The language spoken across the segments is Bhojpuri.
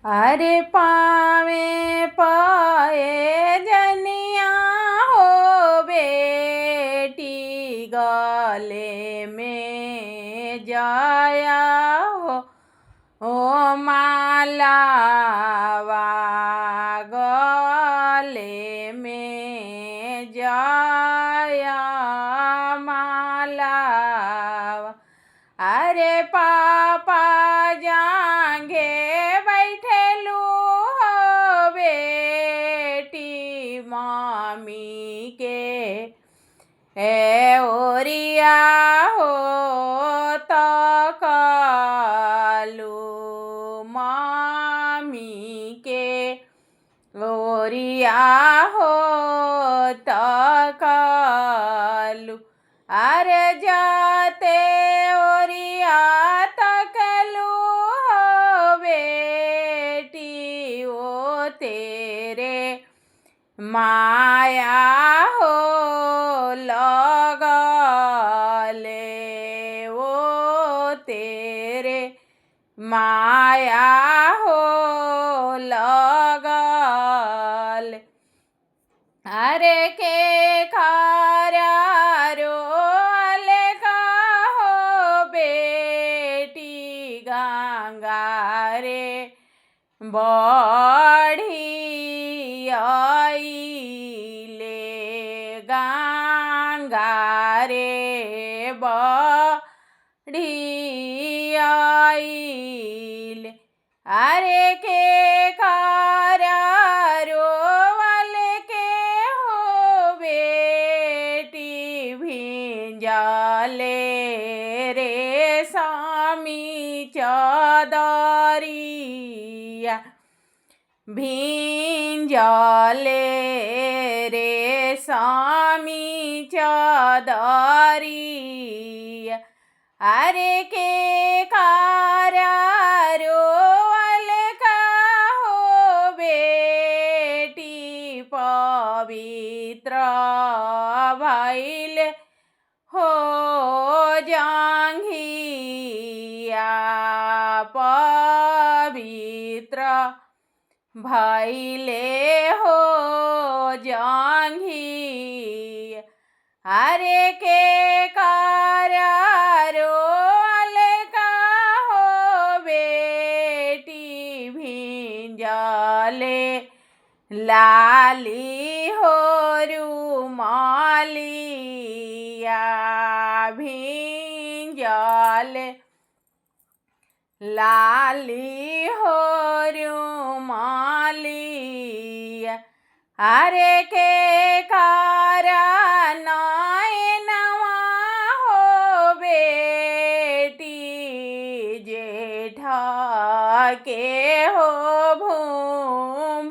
अरे पावे पाए जनिया हो बेटी गले में जाया हो मालावा गले में जाया मालावा। अरे पापा जांगे बैठेलू हो बेटी मामी के ए ओरिया हो तकालू मामी के ओरिया हो तकालू। अरे जाते ओरिया तकलू हो बेटी ओ तेरे माया हो लगले वो तेरे माया हो लगल। अरे के खारा रोले का हो बेटी गंगा रे बढ़ी आइले गंगा रे बढ़ी आइले। अरे के खारा रोवल के हो बेटी भिंजाले रे सामी चादरिया भिंजाले रे सामी चादरिया। अरे के कारा रोवल का हो बेटी पवित्र भइल हो जांघिया पवित्र भइले हो जांघिया। अरे के कारा रोल का हो बेटी भिंजाले लाली हो रुमालिया भिंजाले लाली हो रुमालिया। अरे के कारा नवा हो बेटी जेठा के हो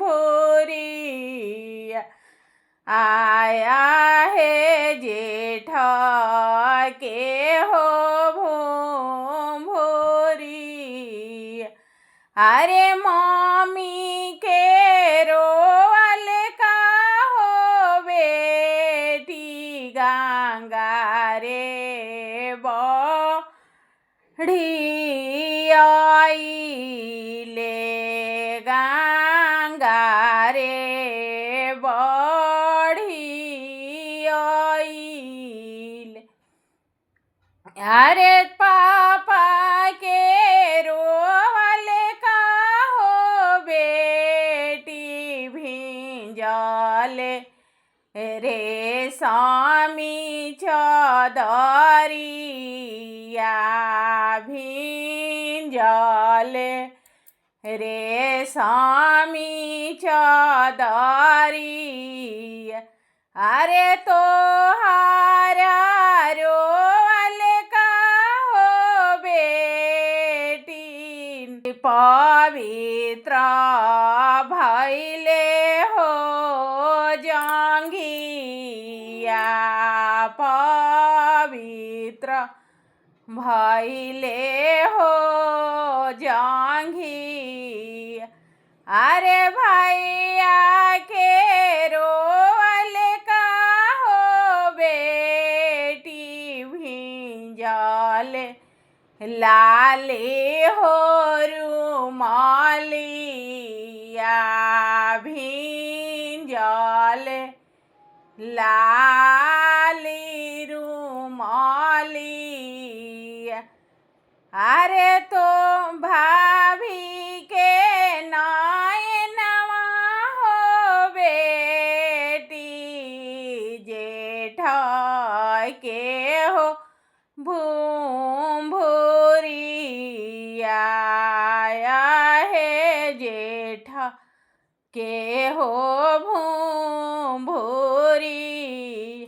भूरिया आया है जेठा के हो भूरिया। अरे मामी के रोवल का हो बेटी गंगा रे बढ़ी आइले गंगा रे बढ़ी आइले। अरे पापा के रोवल का हो बेटी भिंजाले रे सामी चादरिया भिंजाले रे सामी चादरिया। अरे तोहारा रोवल का हो बेटी पवित्र भइले हो जांघिया पवित्र भइले हो जांघिया। अरे भैया के रोवल का हो बेटी भिंजाले लाले हो रुमालिया भिंजल लाली रुमालिया। अरे तो भाभी के नयनवा हो बेटी जेठ के हो भूरिया है जेठ के हो भूरिया।